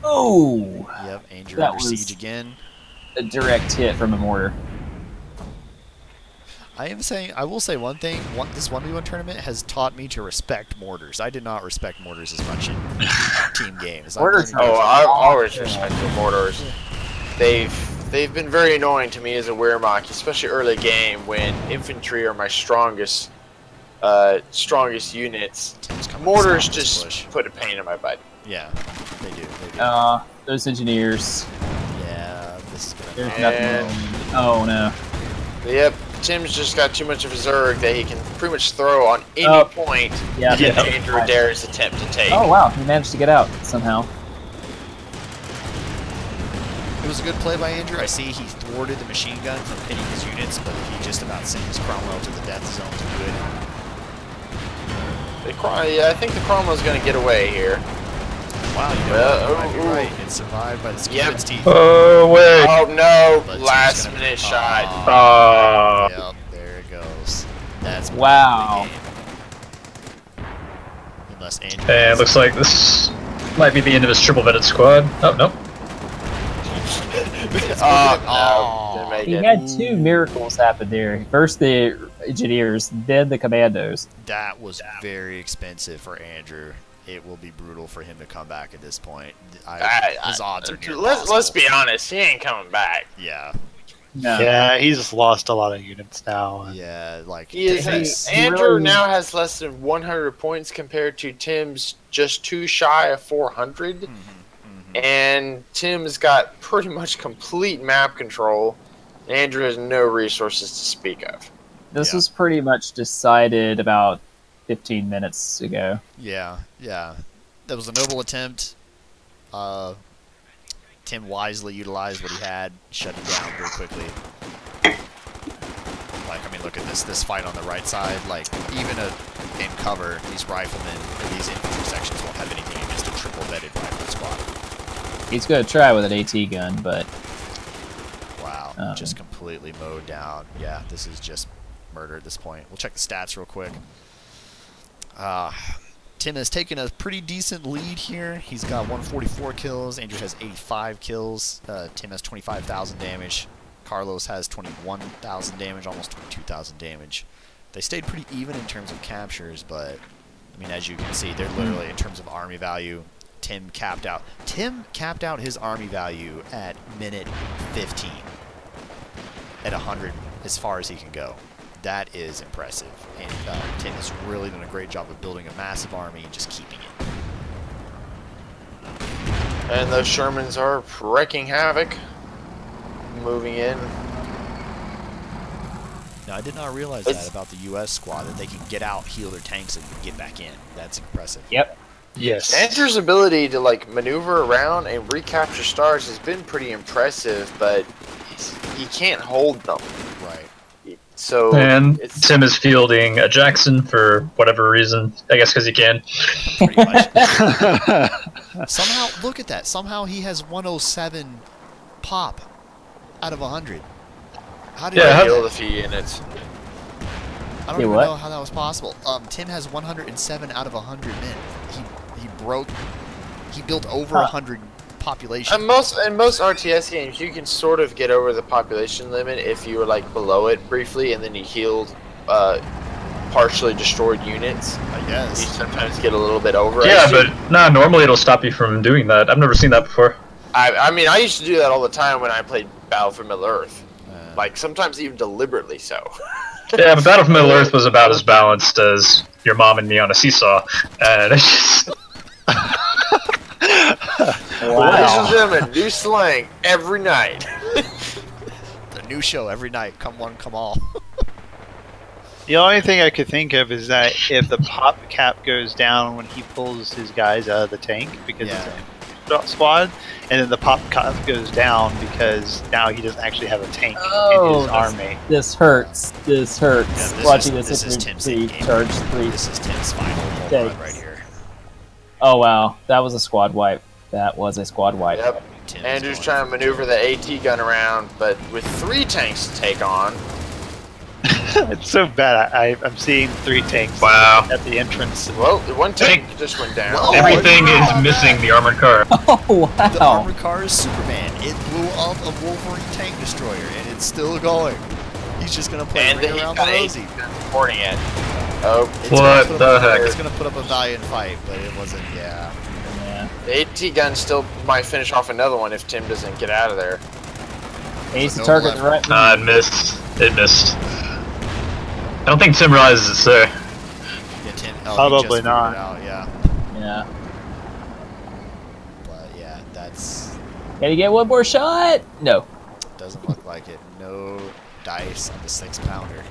Oh, Yep, Andrew That under was- siege again. a direct hit from a mortar. I will say one thing. This 1v1 tournament has taught me to respect mortars. I did not respect mortars as much in team games. Mortars I'm learning Oh, to- I've always respected mortars. They've been very annoying to me as a Wehrmacht, especially early game when infantry are my strongest units. Tim's coming to Mortars stop this just push. put a pain in my butt. Yeah, they do. Those engineers. Yeah, this is There's gonna. nothing. Oh no. Yep, Tim's just got too much of a Zerg that he can pretty much throw on any Oh. point Yeah. that Andrew dares attempt to take. Oh wow, he managed to get out somehow. It was a good play by Andrew. I see he thwarted the machine gun from hitting his units, but he just about sent his Cromwell to the death zone to do it. Yeah, I think the Cromwell's going to get away here. Wow, you know what? You might be right. It survived by the skin of its teeth. Oh, wait. Oh, no. But Last minute shot. Yep, there it goes. That's wow. Unless Andrew. And it looks like this might be the end of his triple vetted squad. Oh, no. He had two miracles happen there. First the engineers, then the commandos. That was very expensive for Andrew. It will be brutal for him to come back at this point. His odds are near let's be honest, he ain't coming back. Yeah. No. Yeah, he's lost a lot of units now. Yeah, like Andrew really now has less than 100 points compared to Tim's just too shy of 400. And Tim's got pretty much complete map control. Andrew has no resources to speak of. This was pretty much decided about 15 minutes ago. Yeah. That was a noble attempt. Tim wisely utilized what he had, shut it down very quickly. Like, I mean, look at this fight on the right side. Like, even in cover, these riflemen, or these infantry sections won't have anything against a triple-vetted rifle squad. He's going to try with an AT gun, but... Wow, just completely mowed down. Yeah, this is just murder at this point. We'll check the stats real quick. Tim has taken a pretty decent lead here. He's got 144 kills. Andrew has 85 kills. Tim has 25,000 damage. Carlos has 21,000 damage, almost 22,000 damage. They stayed pretty even in terms of captures, but, I mean, as you can see, they're literally, in terms of army value, Tim capped out his army value at minute 15 at 100 as far as he can go. That is impressive, and Tim has really done a great job of building a massive army and just keeping it. And those Shermans are wreaking havoc, moving in. Now, I did not realize that about the U.S. squad, that they can get out, heal their tanks, and get back in. That's impressive. Yep. Yes. Andrew's ability to like maneuver around and recapture stars has been pretty impressive, but he can't hold them. Right. So and Tim is fielding a Jackson for whatever reason. I guess because he can. Pretty much. Somehow, look at that. Somehow he has 107 pop out of 100. How did he kill the few units? I don't even know how that was possible. Tim has 107 out of 100 men. He built over 100 population. In most RTS games, you can sort of get over the population limit if you were like below it briefly, and then you healed partially destroyed units. I guess you sometimes get a little bit over it. Yeah, but normally it'll stop you from doing that. I've never seen that before. I mean, I used to do that all the time when I played Battle for Middle-earth. Like sometimes even deliberately so. Yeah, but Battle for Middle-earth was about as balanced as your mom and me on a seesaw, and it's just. Ladies and gentlemen, new slang every night. The new show every night. Come one, come all. The only thing I could think of is that if the pop cap goes down when he pulls his guys out of the tank because it's a squad, and then the pop cap goes down because now he doesn't actually have a tank in his army. This hurts. This hurts. Yeah, Watching this is Tim's game. charge 3. This is Tim's final run right here. Oh wow, that was a squad wipe. That was a squad wipe. Yep. Andrew's trying to maneuver the AT gun around, but with 3 tanks to take on. It's so bad. I'm seeing 3 tanks at the entrance. Well, 1 tank just went down. Well, everything is missing the armored car. Oh wow! The armored car is Superman. It blew up a Wolverine tank destroyer, and it's still going. He's just gonna play around the rosy. Supporting it. Oh, what the heck? It's gonna put up a valiant fight, but it wasn't. Yeah. The AT gun still might finish off another one if Tim doesn't get out of there. Ace the target right. It missed. It missed. I don't think Tim realizes it's there. Yeah, Tim. Probably not. Yeah. But yeah, that's. Can you get one more shot? No. Doesn't look like it. No dice on the 6-pounder.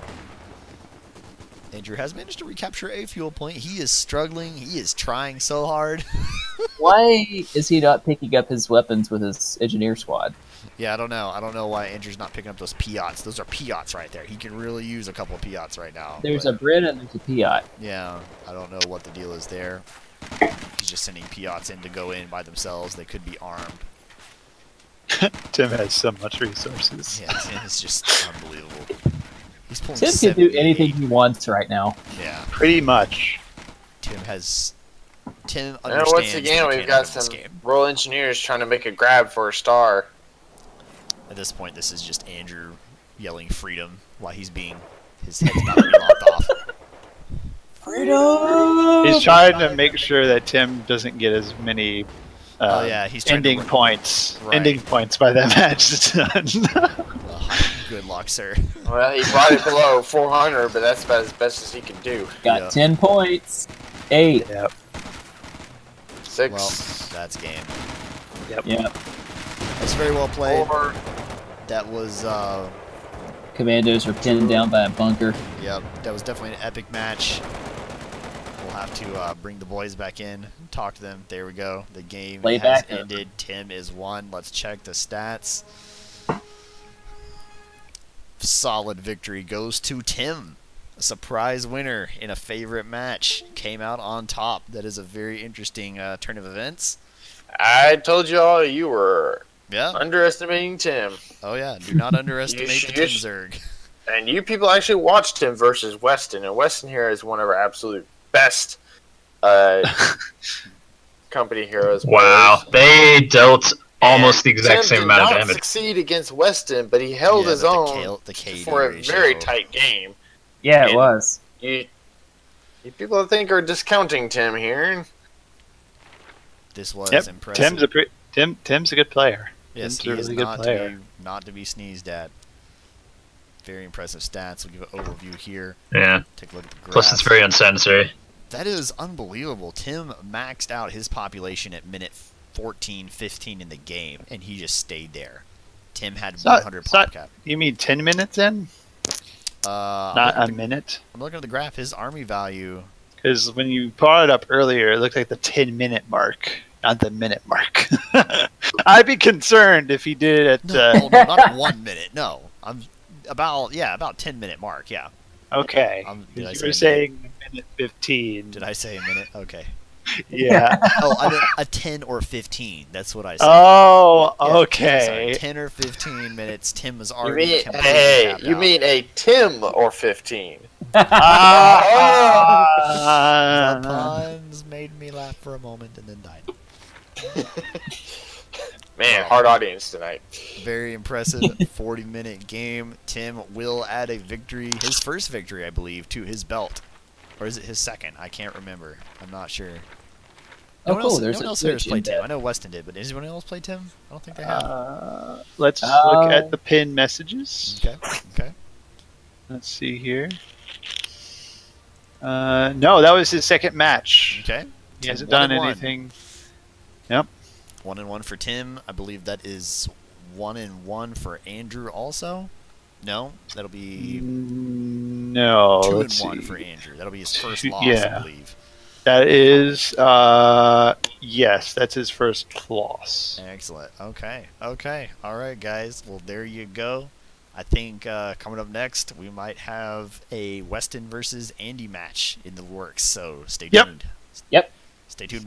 Andrew has managed to recapture a fuel point. He is struggling. He is trying so hard. Why is he not picking up his weapons with his engineer squad? Yeah, I don't know. I don't know why Andrew's not picking up those Piots. Those are Piots right there. He can really use a couple of Piots right now. There's a Brit and there's a Piot. Yeah, I don't know what the deal is there. He's just sending Piots in to go in by themselves. They could be armed. Tim has so much resources. Yeah, Tim is just unbelievable. He's pulling Tim can do anything he wants right now. Yeah, pretty much. Tim understands. Once again, we've got some Royal Engineers trying to make a grab for a star. At this point, this is just Andrew yelling freedom while his head's about to be locked off. Freedom! He's trying to make sure that Tim doesn't get as many he's ending points. Right. Ending points by that match is done. Good luck, sir. Well, he brought it below 400, but that's about as best as he can do. Got 10 points. 8. Yep. 6. Well, that's game. Yep. That's very well played. 4. That was Commandos are pinned down by a bunker. Yep, that was definitely an epic match. We'll have to bring the boys back in, talk to them. There we go. The game has ended. Tim is 1. Let's check the stats. Solid victory goes to Tim. A surprise winner in a favorite match. Came out on top. That is a very interesting turn of events. I told you all you were underestimating Tim. Oh yeah, do not underestimate the Tim Zerg. And you people actually watched him versus Weston, and Weston here is one of our absolute best company heroes. Wow, they dealt almost the exact same amount of damage. Tim did not succeed against Weston, but he held his own for a very tight game. Yeah, it was. You people I think are discounting Tim here. This was impressive. Tim's a good player. Yes, Tim's he a is really good player. not to be sneezed at. Very impressive stats. We'll give an overview here. Yeah. Take a look at the graphs. Plus, it's very unnecessary. That is unbelievable. Tim maxed out his population at minute 14, 15 in the game, and he just stayed there. Tim had 100 pop cap. You mean 10 minutes in? Not a minute? I'm looking at the graph. His army value... Because when you brought it up earlier, it looked like the 10-minute mark, not the minute mark. I'd be concerned if he did it at... No, not at 1 minute. No. I'm about 10-minute mark, yeah. Okay. You were saying minute 15. Did I say a minute? Okay. Yeah. Oh, I meant a 10 or 15. That's what I said. Oh, okay. Sorry, 10 or 15 minutes. Tim was already you mean a Tim or 15? The puns made me laugh for a moment and then died. Man, hard audience tonight. Very impressive 40-minute game. Tim will add a victory, his first victory, I believe, to his belt. Or is it his second? I can't remember. I'm not sure. No one else here has played Tim. I know Weston did, but does anyone else play Tim? I don't think they have. Let's look at the pin messages. Okay. Let's see here. No, that was his second match. Okay. He hasn't done anything. Yep. 1-1 for Tim. I believe that is 1-1 for Andrew also. No, that'll be 2-1 for Andrew. That'll be his first loss, I believe. That is, yes, that's his first loss. Excellent. Okay. All right, guys. Well, there you go. I think coming up next, we might have a Weston versus Andy match in the works. So stay tuned. Yep. Stay tuned.